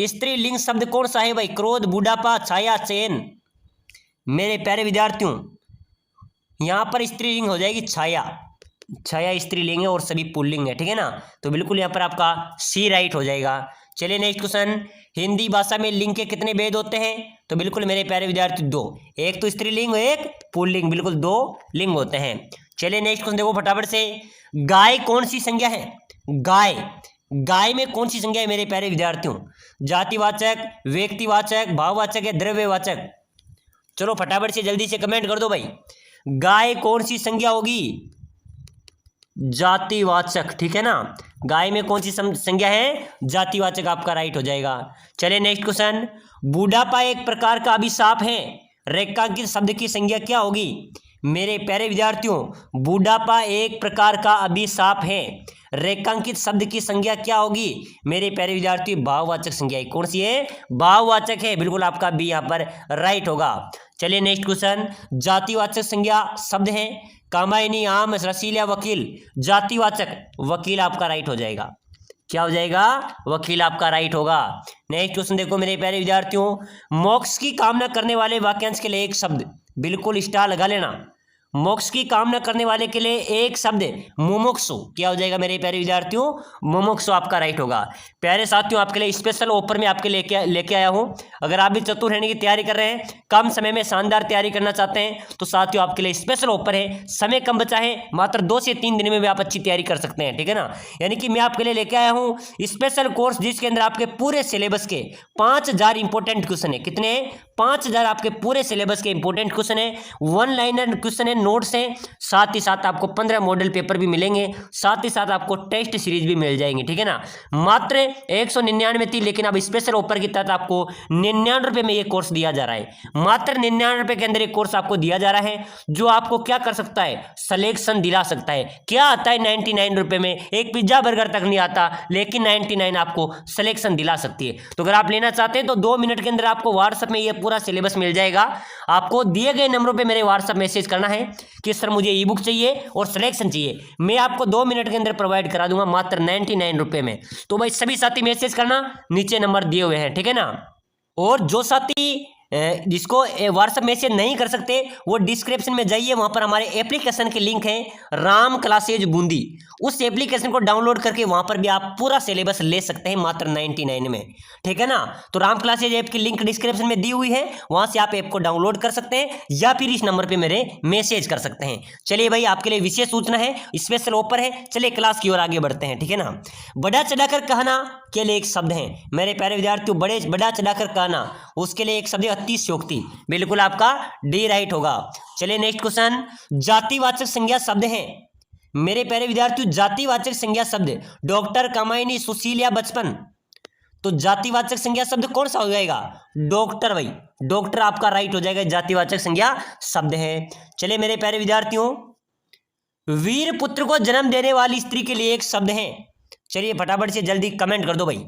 स्त्रीलिंग शब्द कौन सा है भाई? क्रोध, बुढ़ापा, छाया, चयन। मेरे प्यारे विद्यार्थियों, यहाँ पर स्त्रीलिंग हो जाएगी छाया। छाया स्त्रीलिंग है और सभी पुल्लिंग है। ठीक है ना, तो बिल्कुल यहाँ पर आपका सी राइट हो जाएगा। चलिए नेक्स्ट क्वेश्चन, हिंदी भाषा में लिंग के कितने भेद होते हैं? तो बिल्कुल मेरे प्यारे विद्यार्थी दो, एक तो स्त्रीलिंग और एक पुल्लिंग, बिल्कुल दो लिंग होते हैं। चलिए नेक्स्ट क्वेश्चन देखो फटाफट से, गाय कौन सी संज्ञा है? गाय में कौन सी संज्ञा है मेरे प्यारे विद्यार्थियों? जातिवाचक, व्यक्तिवाचक, भाववाचक या द्रव्यवाचक? चलो फटाफट से जल्दी से कमेंट कर दो भाई, गाय कौन सी संज्ञा होगी? जातिवाचक। ठीक है ना, गाय में कौन सी संज्ञा है? जातिवाचक, आपका राइट हो जाएगा। चलिए नेक्स्ट क्वेश्चन, बुढ़ापा एक प्रकार का अभिशाप है, रेखांकित शब्द की संज्ञा क्या होगी? मेरे प्यारे विद्यार्थियों, बुढ़ापा एक प्रकार का अभिशाप है, रेखांकित शब्द की संज्ञा क्या होगी? मेरे प्यारे विद्यार्थियों, भाववाचक संज्ञा कौन सी है? भाववाचक है, बिल्कुल आपका बी यहाँ पर राइट होगा। चलिए नेक्स्ट क्वेश्चन, जातिवाचक संज्ञा शब्द है, कामायनी, आम, रसीला, वकील। जातिवाचक वकील आपका राइट हो जाएगा। क्या हो जाएगा? वकील आपका राइट होगा। नेक्स्ट क्वेश्चन देखो मेरे प्यारे विद्यार्थियों, मोक्ष की कामना करने वाले वाक्यांश के लिए एक शब्द, बिल्कुल स्टार लगा लेना। मोक्ष की कामना करने वाले के लिए एक शब्द मुमुक्षु। क्या हो जाएगा मेरे प्यारे विद्यार्थियों? मुमुक्षु आपका राइट होगा। प्यारे साथियों, आपके लिए स्पेशल ऑफर में आपके लेके आया हूं। अगर आप भी चतुर रहने की तैयारी कर रहे हैं, कम समय में शानदार तैयारी करना चाहते हैं, तो साथियों आपके लिए स्पेशल ऑफर है। समय कम बचा है, मात्र 2 से 3 दिन में भी आप अच्छी तैयारी कर सकते हैं। ठीक है ना, यानी कि मैं आपके लिए लेके आया हूँ स्पेशल कोर्स, जिसके अंदर आपके पूरे सिलेबस के 5000 इंपॉर्टेंट क्वेश्चन है। कितने? 5000 आपके पूरे सिलेबस के इंपॉर्टेंट क्वेश्चन है, 1 लाइनर क्वेश्चन है, नोट्स हैं, साथ ही साथ आपको 15 मॉडल पेपर भी मिलेंगे, साथ ही साथ आपको टेस्ट सीरीज भी मिल जाएंगे। ठीक है ना, मात्र 199 थी, लेकिन अब स्पेशल ऑफर के तहत आपको 99 रुपये में ये कोर्स दिया जा रहा है। मात्र 99 रुपये के अंदर एक कोर्स आपको दिया जा रहा है, जो आपको क्या कर सकता है? सिलेक्शन दिला सकता है। क्या आता है 99 रुपये में? एक पिज्जा बर्गर तक नहीं आता, लेकिन 99 आपको सिलेक्शन दिला सकती है। तो अगर आप लेना चाहते हैं तो 2 मिनट के अंदर आपको व्हाट्सएप में ये पूरा सिलेबस मिल जाएगा। आपको दिए गए नंबरों पे मेरे व्हाट्सएप मैसेज करना है कि सर मुझे ई बुक चाहिए और सिलेक्शन चाहिए, मैं आपको 2 मिनट के अंदर प्रोवाइड करा दूंगा मात्र 99 रुपये में। तो भाई सभी साथी मैसेज करना, नीचे नंबर दिए हुए हैं। ठीक है ना, और जो साथी जिसको व्हाट्सएप मैसेज नहीं कर सकते, वो डिस्क्रिप्शन में जाइए, वहां पर हमारे एप्लीकेशन के लिंक है, राम क्लासेज बूंदी। उस एप्लीकेशन को डाउनलोड करके वहां पर भी आप पूरा सिलेबस ले सकते हैं मात्र 99 में। ठीक है ना, तो राम क्लासेज ऐप की लिंक डिस्क्रिप्शन में दी हुई है, वहां से आप ऐप को डाउनलोड कर सकते हैं या फिर इस नंबर पर मेरे मैसेज कर सकते हैं। चलिए भाई, आपके लिए विशेष सूचना है, स्पेशल ऑफर है। चलिए क्लास की ओर आगे बढ़ते हैं। ठीक है ना, बढ़ा चढ़ाकर कहना के लिए एक शब्द है मेरे प्यारे विद्यार्थियों, बढ़ा चढ़ाकर कहना, उसके लिए एक शब्द है अतिशयोक्ति। बिल्कुल आपका डी राइट होगा। चलिए नेक्स्ट क्वेश्चन, जातिवाचक संज्ञा शब्द है मेरे प्यारे विद्यार्थियों, जातिवाचक संज्ञा शब्द डॉक्टर, कामायनी, सुशील या बचपन। तो जातिवाचक संज्ञा शब्द कौन सा हो जाएगा? डॉक्टर भाई, डॉक्टर आपका राइट हो जाएगा, जातिवाचक संज्ञा शब्द है। चलिए मेरे प्यारे विद्यार्थियों, वीर पुत्र को जन्म देने वाली स्त्री के लिए एक शब्द है। चलिए फटाफट से जल्दी कमेंट कर दो भाई,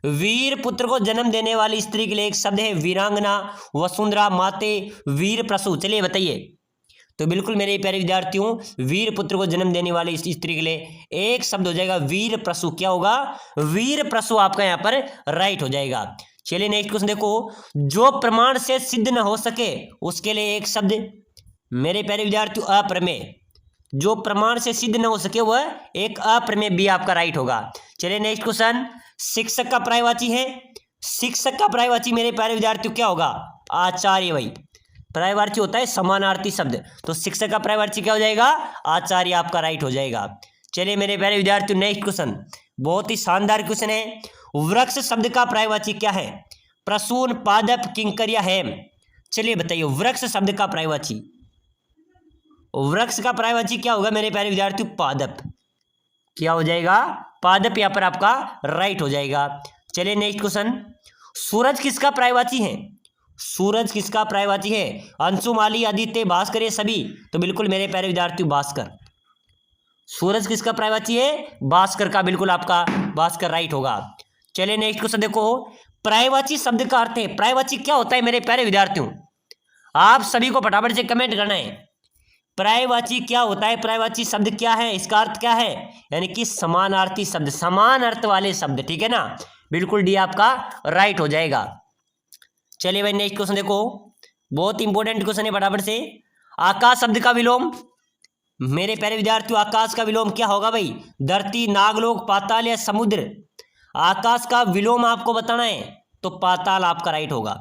वीर पुत्र को जन्म देने वाली स्त्री के लिए एक शब्द है, वीरांगना, वसुंधरा, माते, वीर प्रसू। चलिए बताइए। तो बिल्कुल मेरे प्यारे विद्यार्थियों, वीर पुत्र को जन्म देने वाली स्त्री के लिए एक शब्द हो जाएगा वीर प्रसू। क्या होगा? वीर प्रसू आपका यहाँ पर राइट हो जाएगा। चलिए नेक्स्ट क्वेश्चन देखो, जो प्रमाण से सिद्ध न हो सके उसके लिए एक शब्द मेरे प्यारे विद्यार्थियों, अप्रमेय। जो प्रमाण से सिद्ध न हो सके वह एक अप्रमेय, बी आपका राइट होगा। चलिए नेक्स्ट क्वेश्चन, शिक्षक का पर्यायवाची है, शिक्षक का पर्यायवाची मेरे प्यारे विद्यार्थियों क्या होगा? आचार्य भाई, पर्यायवाची होता है समानार्थी शब्द, तो शिक्षक का पर्यायवाची क्या हो जाएगा? आचार्य आपका राइट हो जाएगा। चलिए मेरे प्यारे विद्यार्थियों, नेक्स्ट क्वेश्चन बहुत ही शानदार क्वेश्चन है। वृक्ष शब्द का पर्यायवाची क्या है? प्रसून, पादप, किंकर या हेम? चलिए बताइए, वृक्ष शब्द का पर्यायवाची, वृक्ष का पर्यायवाची क्या होगा मेरे प्यारे विद्यार्थियों? पादप। क्या हो जाएगा? पादप यहाँ पर आपका राइट हो जाएगा। चलिए नेक्स्ट क्वेश्चन, सूरज किसका पर्यायवाची है? सूरज किसका पर्यायवाची है? अंशुमाली, आदित्य, भास्कर, ये सभी? तो बिल्कुल मेरे प्यारे विद्यार्थियों भास्कर। सूरज किसका पर्यायवाची है? भास्कर का, बिल्कुल आपका भास्कर राइट होगा। चलिए नेक्स्ट क्वेश्चन देखो, पर्यायवाची शब्द का अर्थ है। पर्यायवाची क्या होता है मेरे प्यारे विद्यार्थियों? आप सभी को फटाफट से कमेंट करना है। पर्यायवाची क्या होता है? पर्यायवाची शब्द क्या है? इसका अर्थ क्या है? यानी कि समानार्थी शब्द, समान अर्थ वाले शब्द, ठीक है ना? बिल्कुल डी आपका राइट हो जाएगा। चलिए भाई नेक्स्ट क्वेश्चन देखो, बहुत इंपॉर्टेंट क्वेश्चन है, फटाफट से। आकाश शब्द का विलोम मेरे प्यारे विद्यार्थियों, आकाश का विलोम क्या होगा भाई? धरती, नागलोक, पाताल या समुद्र? आकाश का विलोम आपको बताना है, तो पाताल आपका राइट होगा।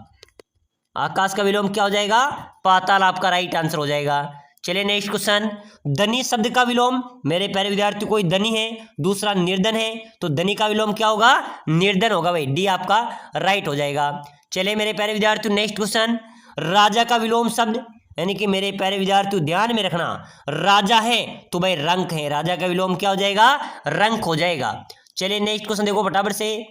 आकाश का विलोम क्या हो जाएगा? पाताल आपका राइट आंसर हो जाएगा। चलिए नेक्स्ट क्वेश्चन, धनी शब्द का विलोम मेरे प्यारे विद्यार्थियों, कोई धनी है, दूसरा निर्धन है, तो धनी का विलोम क्या होगा? निर्धन होगा भाई, डी आपका राइट हो जाएगा। चलिए मेरे प्यारे विद्यार्थियों नेक्स्ट क्वेश्चन, राजा का विलोम शब्द, यानी कि मेरे प्यारे विद्यार्थियों ध्यान में रखना, राजा है तो भाई रंक है, राजा का विलोम क्या हो जाएगा? रंक हो जाएगा। चलिए नेक्स्ट क्वेश्चन देखो फटाफट से,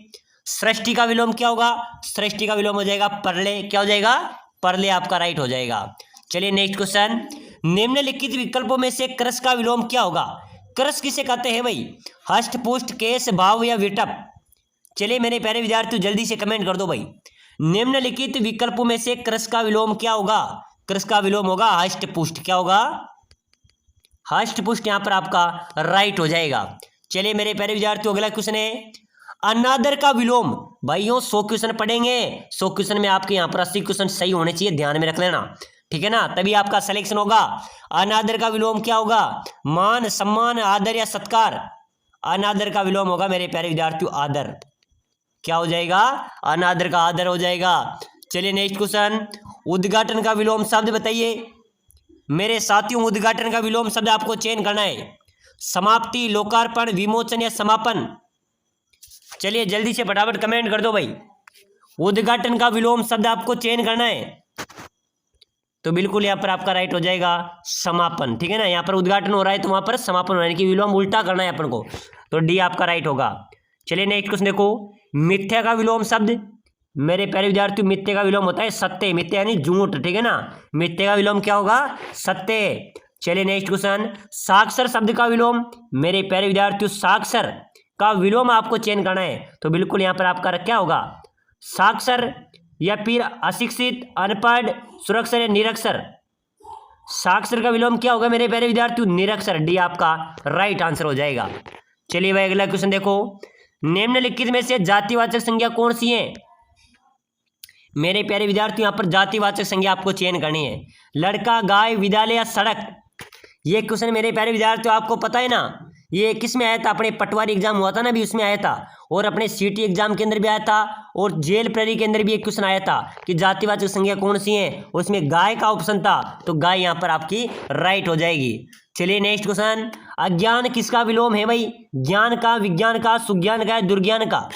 सृष्टि का विलोम क्या होगा? सृष्टि का विलोम हो जाएगा परले, क्या हो जाएगा? परले आपका राइट हो जाएगा। चलिए नेक्स्ट क्वेश्चन, निम्नलिखित विकल्पों में से क्रस का विलोम क्या होगा? क्रस किसे कहते हैं भाई? हष्ट, पुष्ट, केश, भाव या विटप? चलिए मेरे प्यारे विद्यार्थियों जल्दी से कमेंट कर दो भाई। निम्नलिखित विकल्पों में से क्रस का विलोम क्या होगा? क्रस का विलोम होगा हष्ट पुष्ट, क्या होगा? हष्ट पुष्ट यहाँ पर आपका राइट हो जाएगा। चलिए मेरे प्यारे विद्यार्थियों अगला क्वेश्चन है, अनादर का विलोम। भाइयों 100 क्वेश्चन पढ़ेंगे, 100 क्वेश्चन में आपके यहाँ पर 80 क्वेश्चन सही होने चाहिए, ध्यान में रख लेना, ठीक है ना? तभी आपका सिलेक्शन होगा। अनादर का विलोम क्या होगा? मान, सम्मान, आदर या सत्कार? अनादर का विलोम होगा मेरे प्यारे विद्यार्थियों आदर। क्या हो जाएगा? अनादर का आदर हो जाएगा। चलिए नेक्स्ट क्वेश्चन, उद्घाटन का विलोम शब्द बताइए मेरे साथियों। उद्घाटन का विलोम शब्द आपको चयन करना है, समाप्ति, लोकार्पण, विमोचन या समापन? चलिए जल्दी से फटाफट कमेंट कर दो भाई। उद्घाटन का विलोम शब्द आपको चयन करना है, तो बिल्कुल यहाँ पर आपका राइट हो जाएगा समापन, ठीक है ना? यहाँ पर उद्घाटन हो रहा है तो वहां पर समापन हो रहा है, कि विलोम उल्टा करना है अपन को, तो डी आपका राइट होगा। चलिए नेक्स्ट क्वेश्चन देखो, मिथ्या का विलोम शब्द मेरे प्यारे विद्यार्थियों, मिथ्या का विलोम होता है सत्य, मिथ्या यानी झूठ, ठीक है ना? मिथ्या का विलोम क्या होगा? सत्य। चलिए नेक्स्ट क्वेश्चन, साक्षर शब्द का विलोम मेरे प्यारे विद्यार्थियों, साक्षर का विलोम आपको चयन करना है, तो बिल्कुल यहाँ पर आपका क्या होगा? साक्षर या फिर अशिक्षित, अनपढ़, सुरक्षर या निरक्षर? साक्षर का विलोम क्या होगा मेरे प्यारे विद्यार्थियों? निरक्षर, डी आपका राइट आंसर हो जाएगा। चलिए भाई अगला क्वेश्चन देखो, निम्नलिखित में से जातिवाचक संज्ञा कौन सी है? मेरे प्यारे विद्यार्थियों यहाँ पर जातिवाचक संज्ञा आपको चयन करनी है, लड़का, गाय, विद्यालय या सड़क? ये क्वेश्चन मेरे प्यारे विद्यार्थियों आपको पता है ना, ये किस में आया था? अपने पटवारी एग्जाम हुआ था ना, भी उसमें आया था, और अपने सीटी एग्जाम के अंदर भी आया था, और जेल प्रहरी के अंदर भी एक क्वेश्चन आया था कि जातिवाचक संज्ञा कौन सी है, उसमें गाय का ऑप्शन था, तो गाय यहाँ पर आपकी राइट हो जाएगी। चलिए नेक्स्ट क्वेश्चन, अज्ञान किसका विलोम है भाई? ज्ञान का, विज्ञान का, सुज्ञान का, दुर्ज्ञान का?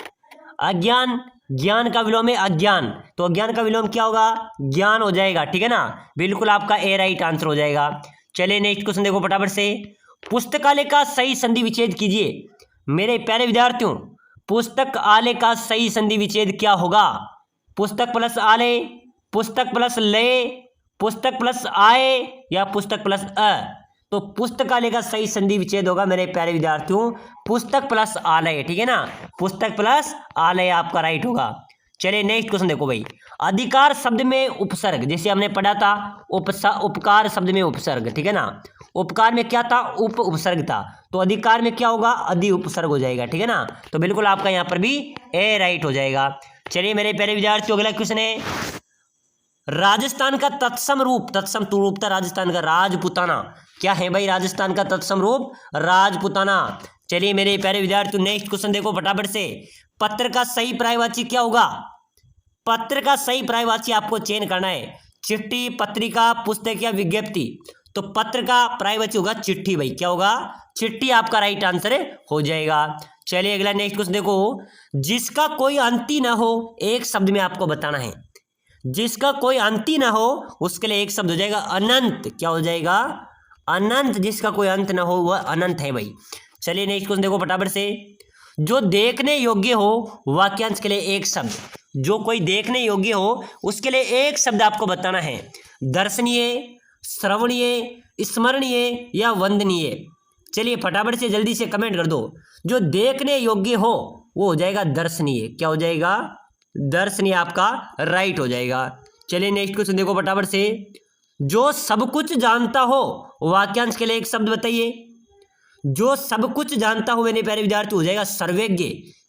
अज्ञान, ज्ञान का विलोम है अज्ञान, तो अज्ञान का विलोम क्या होगा? ज्ञान हो जाएगा, ठीक है ना? बिल्कुल आपका ए राइट आंसर हो जाएगा। चलिए नेक्स्ट क्वेश्चन देखो फटाफट से, पुस्तकालय का सही संधि विच्छेद कीजिए मेरे प्यारे विद्यार्थियों। पुस्तकालय का सही संधि विच्छेद क्या होगा? पुस्तक प्लस आलय, पुस्तक प्लस लय, पुस्तक प्लस आय या पुस्तक प्लस अ? तो पुस्तकालय का सही संधि विच्छेद होगा मेरे प्यारे विद्यार्थियों पुस्तक प्लस आलय, ठीक है ना? पुस्तक प्लस आलय आपका राइट होगा। चलिए नेक्स्ट क्वेश्चन देखो भाई, अधिकार शब्द में उपसर्ग, जैसे हमने पढ़ा था उपकार शब्द में उपसर्ग, ठीक है ना? उपकार में क्या था? उपसर्ग था, तो अधिकार में क्या होगा? अधि उपसर्ग हो जाएगा, ठीक है ना? तो बिल्कुल आपका यहाँ पर भी ए राइट हो जाएगा। चलिए मेरे प्यारे विद्यार्थियों अगला क्वेश्चन है, राजस्थान का तत्सम रूप, तत्सम रूप था राजस्थान का राजपुताना, क्या है भाई राजस्थान का तत्सम रूप? राजपुताना। चलिए मेरे प्यारे विद्यार्थियों नेक्स्ट क्वेश्चन देखो फटाफट से, पत्र का सही पर्यायवाची क्या होगा? पत्र का सही पर्यायवाची आपको चयन करना है, चिट्ठी, पत्रिका, पुस्तक या विज्ञप्ति? तो पत्र का पर्यायवाची होगा चिट्ठी भाई, क्या होगा? चिट्ठी आपका राइट आंसर हो जाएगा। चलिए अगला नेक्स्ट क्वेश्चन देखो, जिसका कोई अंत ही ना हो, एक शब्द में आपको बताना है। जिसका कोई अंत ही ना हो उसके लिए एक शब्द हो जाएगा अनंत, क्या हो जाएगा? अनंत। जिसका कोई अंत ना हो वह अनंत है भाई। चलिए नेक्स्ट क्वेश्चन देखो फटाफट से, जो देखने योग्य हो वाक्यांश के लिए एक शब्द, जो कोई देखने योग्य हो उसके लिए एक शब्द आपको बताना है। दर्शनीय, श्रवणीय, स्मरणीय या वंदनीय। चलिए फटाफट से जल्दी से कमेंट कर दो। जो देखने योग्य हो वो हो जाएगा दर्शनीय, क्या हो जाएगा? दर्शनीय आपका राइट हो जाएगा। चलिए नेक्स्ट क्वेश्चन देखो फटाफट से, जो सब कुछ जानता हो वाक्यांश के लिए एक शब्द बताइए। जो सब कुछ जानता हो मेरे प्यारे विद्यार्थी हो जाएगा सर्वज्ञ।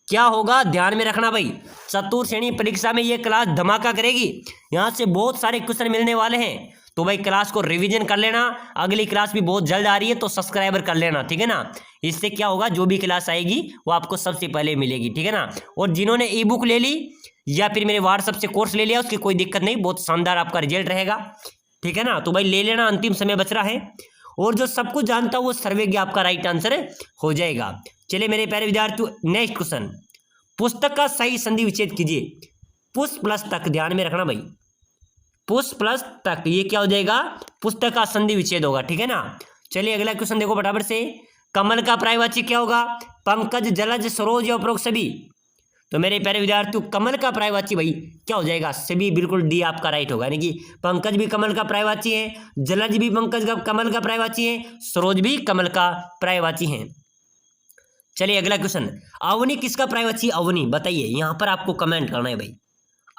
क्या होगा? ध्यान में रखना भाई, चतुर्थ श्रेणी परीक्षा में ये क्लास धमाका करेगी। यहाँ से बहुत सारे क्वेश्चन मिलने वाले हैं, तो भाई क्लास को रिवीजन कर लेना। अगली क्लास भी बहुत जल्द आ रही है, तो सब्सक्राइबर कर लेना, ठीक है ना। इससे क्या होगा, जो भी क्लास आएगी वो आपको सबसे पहले मिलेगी, ठीक है ना। और जिन्होंने ई बुक ले ली या फिर मेरे व्हाट्सएप से कोर्स ले लिया, उसकी कोई दिक्कत नहीं, बहुत शानदार आपका रिजल्ट रहेगा, ठीक है ना। तो भाई ले लेना, अंतिम समय बच रहा है। और जो सब कुछ जानता हो वो सर्वज्ञ आपका राइट आंसर हो जाएगा। चलिए मेरे प्यारे विद्यार्थियों नेक्स्ट क्वेश्चन, पुस्तक का सही संधि विच्छेद कीजिए। पुष्प प्लस तक, ध्यान में रखना भाई, पुष्प प्लस तक ये क्या हो जाएगा? पुस्तक का संधि विच्छेद होगा, ठीक है ना। चलिए अगला क्वेश्चन देखो फटाफट से, कमल का पर्यायवाची क्या होगा? पंकज, जलज, सरोज या उपरोक्त सभी। तो मेरे प्यारे विद्यार्थियों कमल का पर्यायवाची भाई क्या हो जाएगा? सभी, बिल्कुल डी आपका राइट होगा। यानी कि पंकज भी कमल का पर्यायवाची है, जलज भी पंकज का कमल का पर्यायवाची है, सरोज भी कमल का पर्यायवाची है। चलिए अगला क्वेश्चन, अवनी किसका पर्यायवाची? अवनी बताइए, यहां पर आपको कमेंट करना है भाई।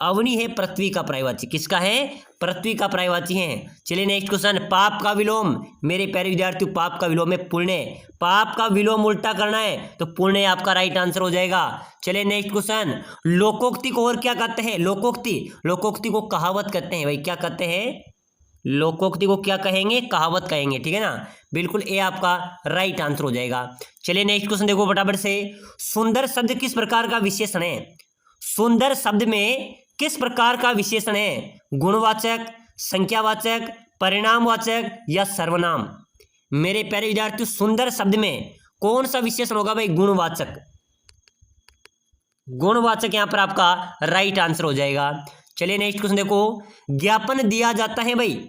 अवनी है पृथ्वी का पर्यायवाची। किसका है? पृथ्वी का पर्यायवाची है। चलिए नेक्स्ट क्वेश्चन, पाप का विलोम मेरे प्यारे विद्यार्थियों पाप का विलोम है पुण्य। पाप का विलोम उल्टा करना है तो पुण्य आपका राइट आंसर हो जाएगा। चलिए नेक्स्ट क्वेश्चन, लोकोक्ति को और क्या कहते हैं? लोकोक्ति, लोकोक्ति को कहावत कहते हैं भाई। क्या कहते हैं? लोकोक्ति को क्या कहेंगे? कहावत कहेंगे, ठीक है ना। बिल्कुल ए आपका राइट आंसर हो जाएगा। चलिए नेक्स्ट क्वेश्चन देखो फटाफट से, सुंदर शब्द किस प्रकार का विशेषण है? सुंदर शब्द में किस प्रकार का विशेषण है? गुणवाचक, संख्यावाचक, परिणामवाचक या सर्वनाम। मेरे प्यारे विद्यार्थियों सुंदर शब्द में कौन सा विशेषण होगा भाई? गुणवाचक। गुणवाचक यहां पर आपका राइट आंसर हो जाएगा। चलिए नेक्स्ट क्वेश्चन देखो, ज्ञापन दिया जाता है भाई,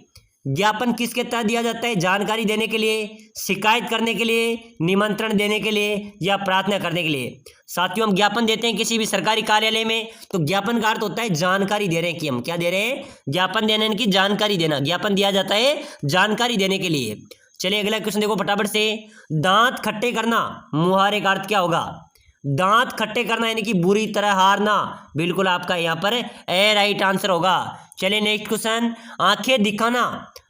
ज्ञापन किसके तहत दिया जाता है? जानकारी देने के लिए, शिकायत करने के लिए, निमंत्रण देने के लिए या प्रार्थना करने के लिए। साथियों हम ज्ञापन देते हैं किसी भी सरकारी कार्यालय में, तो ज्ञापन का अर्थ होता है जानकारी दे रहे हैं कि हम क्या दे रहे हैं? ज्ञापन देने की जानकारी देना। ज्ञापन दिया जाता है जानकारी देने के लिए। चलिए अगला क्वेश्चन देखो फटाफट से, दांत खट्टे करना मुहावरे का अर्थ क्या होगा? दांत खट्टे करना यानी कि बुरी तरह हारना, बिल्कुल आपका यहाँ पर ए राइट आंसर होगा। चलिए नेक्स्ट क्वेश्चन, आंखें दिखाना,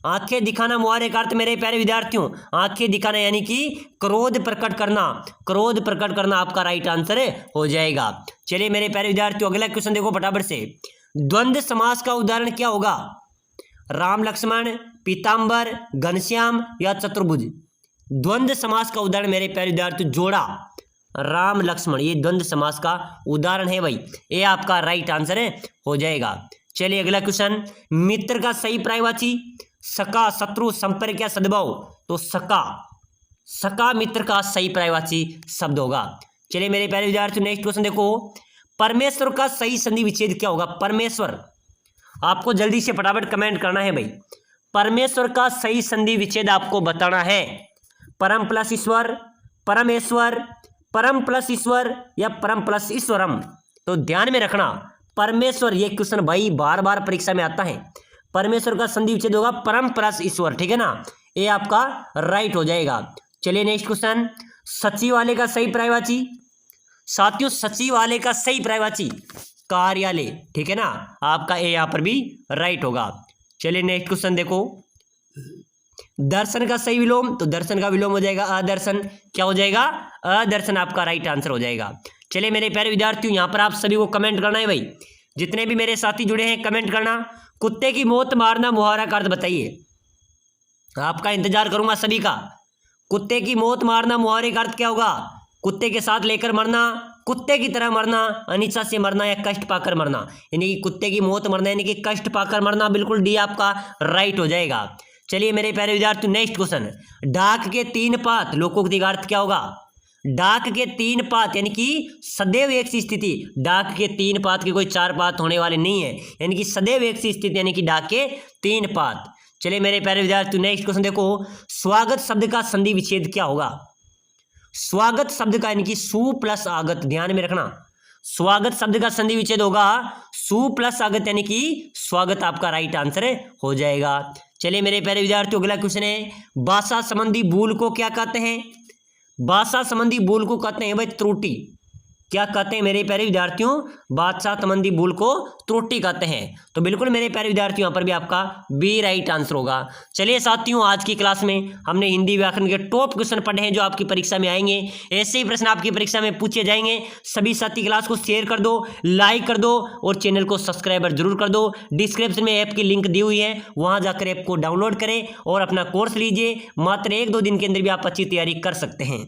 आंखें दिखाना मुहावरे का अर्थ मेरे प्यारे विद्यार्थियों आंखें दिखाना यानी कि क्रोध प्रकट करना, क्रोध प्रकट करना आपका राइट आंसर हो जाएगा। चलिए मेरे प्यारे विद्यार्थियों अगला क्वेश्चन देखो फटाफट से, द्वंद्व समास का उदाहरण क्या होगा? राम लक्ष्मण, पीताम्बर, घनश्याम या चतुर्भुज। द्वंद्व समास का उदाहरण मेरे प्यारे विद्यार्थियों जोड़ा, राम लक्ष्मण, ये द्वंद्व समास का उदाहरण है भाई। ये आपका राइट आंसर हो जाएगा। चलिए अगला क्वेश्चन, मित्र का सही पर्यायवाची? सका, शत्रु, संपर्क या सद्भाव। तो सका, सका मित्र का सही पर्यायवाची शब्द होगा। चलिए मेरे प्यारे विद्यार्थियों नेक्स्ट क्वेश्चन देखो, परमेश्वर का सही संधि विच्छेद क्या होगा? परमेश्वर, आपको जल्दी से फटाफट कमेंट करना है भाई। परमेश्वर का सही संधि विच्छेद आपको बताना है। परम प्लस ईश्वर, परमेश्वर, परम प्लस ईश्वर या परम प्लस ईश्वरम। तो ध्यान में रखना परमेश्वर, ये क्वेश्चन भाई बार बार परीक्षा में आता है। परमेश्वर का संधि विच्छेद होगा परम प्लस ईश्वर, ठीक है ना। ये आपका राइट हो जाएगा। चलिए नेक्स्ट क्वेश्चन, सचिवालय का सही पर्यायवाची? साथियों सचिवालय का सही पर्यायवाची कार्यालय, ठीक है ना। आपका ए यहाँ पर भी राइट होगा। चलिए नेक्स्ट क्वेश्चन देखो, दर्शन का सही विलोम? तो दर्शन का विलोम हो जाएगा अदर्शन। क्या हो जाएगा? अदर्शन आपका राइट आंसर हो जाएगा। चलिए मेरे प्यारे विद्यार्थियों यहाँ पर आप सभी को कमेंट करना है भाई, जितने भी मेरे साथी जुड़े हैं कमेंट करना। कुत्ते की मौत मारना मुहावरा का अर्थ बताइए, आपका इंतजार करूंगा सभी का। कुत्ते की मौत मारना मुहावरे का अर्थ क्या होगा? कुत्ते के साथ लेकर मरना, कुत्ते की तरह मरना, अनिच्छा से मरना या कष्ट पाकर मरना। यानी कि कुत्ते की मौत मरना यानी कि कष्ट पाकर मरना, बिल्कुल डी आपका राइट हो जाएगा। चलिए मेरे प्यारे विद्यार्थियों, नेक्स्ट क्वेश्चन, डाक के 3 पात लोकोक्ति का अर्थ क्या होगा? डाक के 3 पात यानी कि सदैव एक सी स्थिति। डाक के 3 पात के कोई 4 पात होने वाले नहीं है, यानी कि सदैव एक सी स्थिति, यानी कि डाक के 3 पात। चलिए मेरे प्यारे विद्यार्थियों, नेक्स्ट क्वेश्चन देखो, स्वागत शब्द का संधि विच्छेद क्या होगा? स्वागत शब्द का यानी कि सु प्लस आगत, ध्यान में रखना, स्वागत शब्द का संधि विच्छेद होगा सु प्लस आगत, यानी कि स्वागत आपका राइट आंसर हो जाएगा। चलिए मेरे प्यारे विद्यार्थियों, अगला क्वेश्चन है, भाषा संबंधी भूल को क्या कहते हैं? भाषा संबंधी भूल को कहते हैं भाई त्रुटि। क्या कहते हैं मेरे प्यारे विद्यार्थियों? भाषा संबंधी भूल को त्रुटि कहते हैं। तो बिल्कुल मेरे प्यारे विद्यार्थियों, यहाँ पर भी आपका बी राइट आंसर होगा। चलिए साथियों, आज की क्लास में हमने हिंदी व्याकरण के टॉप क्वेश्चन पढ़े हैं जो आपकी परीक्षा में आएंगे। ऐसे ही प्रश्न आपकी परीक्षा में पूछे जाएंगे। सभी साथी क्लास को शेयर कर दो, लाइक कर दो और चैनल को सब्सक्राइबर जरूर कर दो। डिस्क्रिप्शन में ऐप की लिंक दी हुई है, वहां जाकर ऐप को डाउनलोड करें और अपना कोर्स लीजिए। मात्र 1-2 दिन के अंदर भी आप अच्छी तैयारी कर सकते हैं।